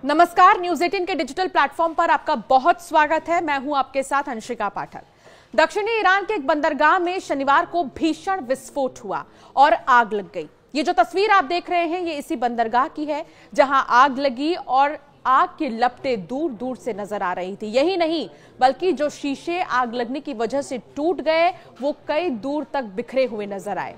नमस्कार, न्यूज 18 के digital platform पर आपका बहुत स्वागत है। मैं हूं आपके साथ अंशिका पाठक। दक्षिणी ईरान के एक बंदरगाह में शनिवार को भीषण विस्फोट हुआ और आग लग गई। ये जो तस्वीर आप देख रहे हैं, ये इसी बंदरगाह की है जहां आग लगी और आग की लपटें दूर दूर से नजर आ रही थी। यही नहीं, बल्कि जो शीशे आग लगने की वजह से टूट गए वो कई दूर तक बिखरे हुए नजर आए।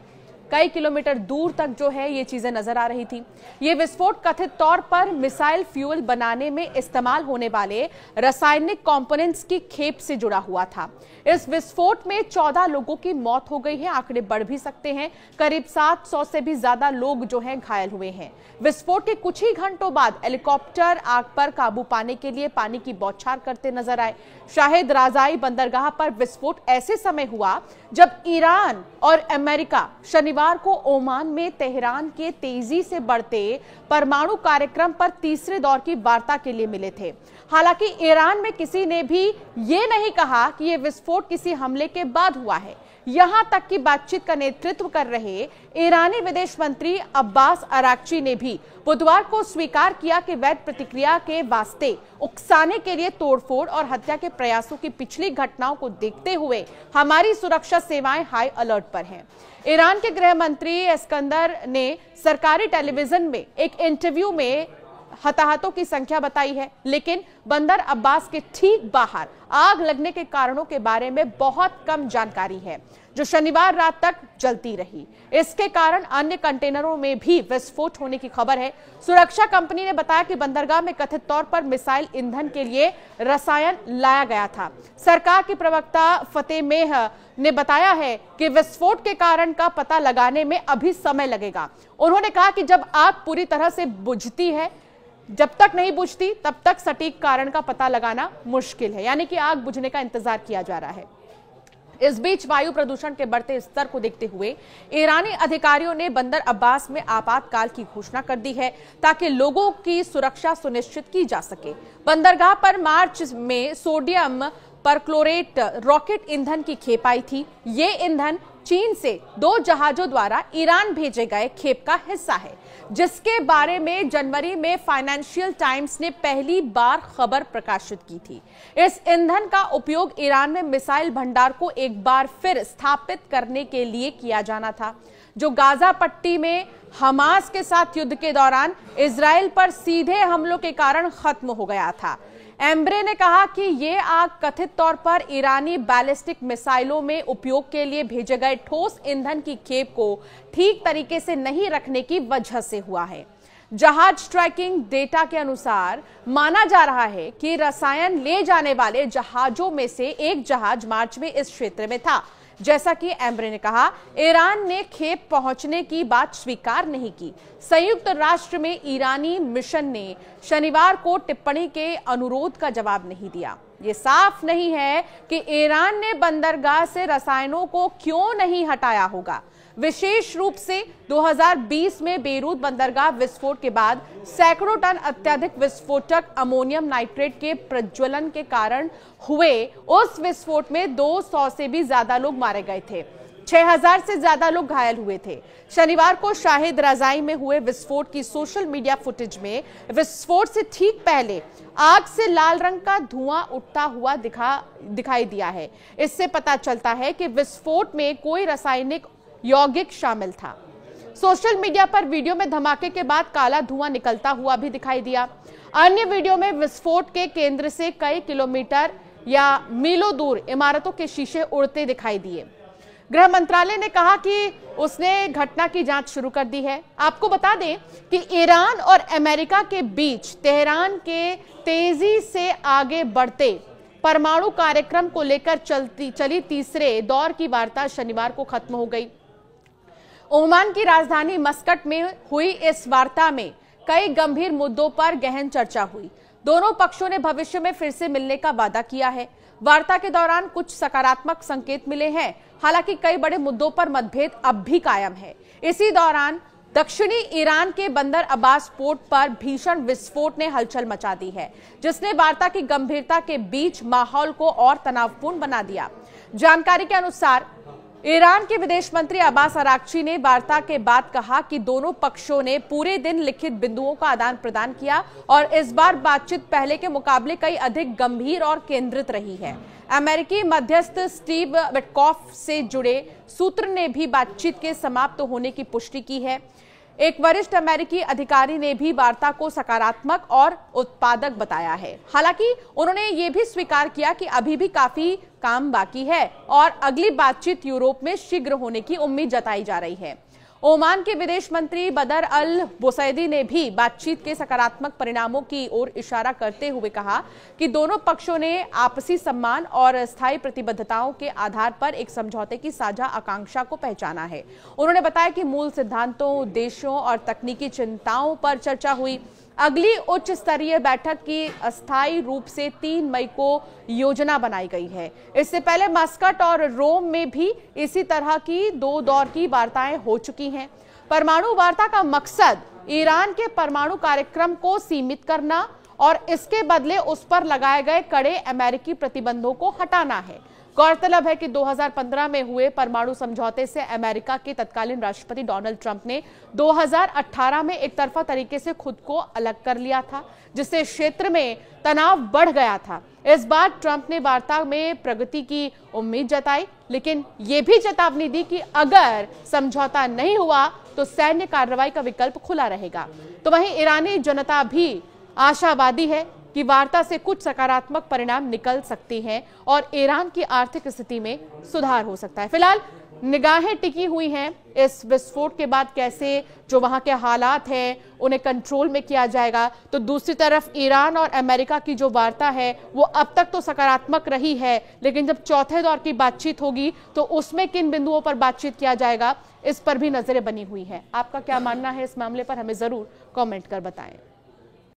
कई किलोमीटर दूर तक जो है ये चीजें नजर आ रही थी। ये विस्फोट कथित तौर पर मिसाइल फ्यूल बनाने में इस्तेमाल होने वाले रासायनिक कंपोनेंट्स की खेप से जुड़ा हुआ था। इस विस्फोट में 14 लोगों की मौत हो गई है। आंकड़े बढ़ भी सकते हैं। करीब 700 से भी ज्यादा लोग जो हैं घायल हुए हैं। विस्फोट के कुछ ही घंटों बाद हेलीकॉप्टर आग पर काबू पाने के लिए पानी की बौछार करते नजर आए। शाहिद राजाई बंदरगाह पर विस्फोट ऐसे समय हुआ जब ईरान और अमेरिका शनिवार को ओमान में तेहरान के तेजी से बढ़ते परमाणु कार्यक्रम पर तीसरे दौर की वार्ता के लिए मिले थे। हालांकि ईरान में किसी ने भी ये नहीं कहा कि यह विस्फोट किसी हमले के बाद हुआ है। यहां तक कि बातचीत का नेतृत्व कर रहे ईरानी विदेश मंत्री अब्बास अराक्ची ने भी बुधवार को स्वीकार किया कि वैध प्रतिक्रिया के वास्ते उकसाने के लिए तोड़फोड़ और हत्या के प्रयासों की पिछली घटनाओं को देखते हुए हमारी सुरक्षा सेवाएं हाई अलर्ट पर हैं। ईरान के गृह मंत्री एस्कंदर ने सरकारी टेलीविजन में एक इंटरव्यू में हताहतों की संख्या बताई है, लेकिन बंदर अब्बास के ठीक बाहर आग लगने के कारणों के बारे में बहुत कम जानकारी है, जो शनिवार रात तक जलती रही। इसके कारण अन्य कंटेनरों में भी विस्फोट होने की खबर है। सुरक्षा कंपनी ने बताया कि बंदरगाह में कथित तौर पर मिसाइल ईंधन के लिए रसायन लाया गया था। सरकार की प्रवक्ता फतेमेह ने बताया है कि विस्फोट के कारण का पता लगाने में अभी समय लगेगा। उन्होंने कहा कि जब आग पूरी तरह से बुझती है, जब तक नहीं बुझती तब तक सटीक कारण का पता लगाना मुश्किल है, यानी कि आग बुझने का इंतजार किया जा रहा है। इस बीच वायु प्रदूषण के बढ़ते स्तर को देखते हुए ईरानी अधिकारियों ने बंदर अब्बास में आपातकाल की घोषणा कर दी है, ताकि लोगों की सुरक्षा सुनिश्चित की जा सके। बंदरगाह पर मार्च में सोडियम परक्लोरेट रॉकेट ईंधन की खेप आई थी। ये ईंधन चीन से 2 जहाजों द्वारा ईरान भेजे गए खेप का हिस्सा है, जिसके बारे में जनवरी में फाइनेंशियल टाइम्स ने पहली बार खबर प्रकाशित की थी। इस ईंधन का उपयोग ईरान में मिसाइल भंडार को एक बार फिर स्थापित करने के लिए किया जाना था, जो गाजा पट्टी में हमास के साथ युद्ध के दौरान इजराइल पर सीधे हमलों के कारण खत्म हो गया था। एम्ब्रे ने कहा कि यह आग कथित तौर पर ईरानी बैलिस्टिक मिसाइलों में उपयोग के लिए भेजे गए ठोस ईंधन की खेप को ठीक तरीके से नहीं रखने की वजह से हुआ है। जहाज ट्रैकिंग डेटा के अनुसार माना जा रहा है कि रसायन ले जाने वाले जहाजों में से एक जहाज मार्च में इस क्षेत्र में था। जैसा कि एम्ब्रे ने कहा, ईरान ने खेप पहुंचने की बात स्वीकार नहीं की। संयुक्त राष्ट्र में ईरानी मिशन ने शनिवार को टिप्पणी के अनुरोध का जवाब नहीं दिया। ये साफ नहीं है कि ईरान ने बंदरगाह से रसायनों को क्यों नहीं हटाया होगा। विशेष रूप से 2020 में बेरूत बंदरगाह विस्फोट के बाद सैकड़ों टन अत्यधिक विस्फोटक अमोनियम नाइट्रेट के प्रज्वलन के कारण हुए उस विस्फोट में 200 से भी ज्यादा लोग मारे गए थे। 6000 से ज्यादा लोग घायल हुए थे। शनिवार को शाहिद रजाई में हुए विस्फोट की सोशल मीडिया फुटेज में विस्फोट से ठीक पहले आग से लाल रंग का धुआं उठता हुआ दिखाई दिया है। इससे पता चलता है कि विस्फोट में कोई रासायनिक यौगिक शामिल था। सोशल मीडिया पर वीडियो में धमाके के बाद काला धुआं निकलता हुआ भी दिखाई दिया। अन्य वीडियो में विस्फोट के केंद्र से कई किलोमीटर या मीलों दूर इमारतों के शीशे उड़ते दिखाई दिए। गृह मंत्रालय ने कहा कि उसने घटना की जांच शुरू कर दी है। आपको बता दें कि ईरान और अमेरिका के बीच तेहरान के तेजी से आगे बढ़ते परमाणु कार्यक्रम को लेकर चली तीसरे दौर की वार्ता शनिवार को खत्म हो गई। ओमान की राजधानी मस्कट में हुई इस वार्ता में कई गंभीर मुद्दों पर गहन चर्चा हुई। दोनों पक्षों ने भविष्य में फिर से मिलने का वादा किया है। वार्ता के दौरान कुछ सकारात्मक संकेत मिले हैं, हालांकि कई बड़े मुद्दों पर मतभेद अब भी कायम है। इसी दौरान दक्षिणी ईरान के बंदर अब्बास पोर्ट पर भीषण विस्फोट ने हलचल मचा दी है, जिसने वार्ता की गंभीरता के बीच माहौल को और तनावपूर्ण बना दिया। जानकारी के अनुसार ईरान के विदेश मंत्री अब्बास अराक्ची ने वार्ता के बाद कहा कि दोनों पक्षों ने पूरे दिन लिखित बिंदुओं का आदान प्रदान किया और इस बार बातचीत पहले के मुकाबले कई अधिक गंभीर और केंद्रित रही है। अमेरिकी मध्यस्थ स्टीव विटकॉफ से जुड़े सूत्र ने भी बातचीत के समाप्त होने की पुष्टि की है। एक वरिष्ठ अमेरिकी अधिकारी ने भी वार्ता को सकारात्मक और उत्पादक बताया है। हालांकि उन्होंने ये भी स्वीकार किया कि अभी भी काफी काम बाकी है और अगली बातचीत यूरोप में शीघ्र होने की उम्मीद जताई जा रही है। ओमान के विदेश मंत्री बदर अल बुसैदी ने भी बातचीत के सकारात्मक परिणामों की ओर इशारा करते हुए कहा कि दोनों पक्षों ने आपसी सम्मान और स्थायी प्रतिबद्धताओं के आधार पर एक समझौते की साझा आकांक्षा को पहचाना है। उन्होंने बताया कि मूल सिद्धांतों, उद्देश्यों और तकनीकी चिंताओं पर चर्चा हुई। अगली उच्च स्तरीय बैठक की अस्थायी रूप से 3 मई को योजना बनाई गई है। इससे पहले मस्कट और रोम में भी इसी तरह की 2 दौर की वार्ताएं हो चुकी हैं। परमाणु वार्ता का मकसद ईरान के परमाणु कार्यक्रम को सीमित करना और इसके बदले उस पर लगाए गए कड़े अमेरिकी प्रतिबंधों को हटाना है। गौरतलब है कि 2015 में हुए परमाणु समझौते से अमेरिका के तत्कालीन राष्ट्रपति डोनाल्ड ट्रंप ने 2018 में एक तरफा तरीके से खुद को अलग कर लिया था, जिससे क्षेत्र में तनाव बढ़ गया था। इस बार ट्रंप ने वार्ता में प्रगति की उम्मीद जताई, लेकिन ये भी चेतावनी दी कि अगर समझौता नहीं हुआ तो सैन्य कार्रवाई का विकल्प खुला रहेगा। तो वहीं ईरानी जनता भी आशावादी है कि वार्ता से कुछ सकारात्मक परिणाम निकल सकते हैं और ईरान की आर्थिक स्थिति में सुधार हो सकता है। फिलहाल निगाहें टिकी हुई हैं इस विस्फोट के बाद, कैसे जो वहां के हालात हैं उन्हें कंट्रोल में किया जाएगा। तो दूसरी तरफ ईरान और अमेरिका की जो वार्ता है वो अब तक तो सकारात्मक रही है, लेकिन जब चौथे दौर की बातचीत होगी तो उसमें किन बिंदुओं पर बातचीत किया जाएगा, इस पर भी नजरें बनी हुई हैं। आपका क्या मानना है इस मामले पर, हमें जरूर कॉमेंट कर बताएं।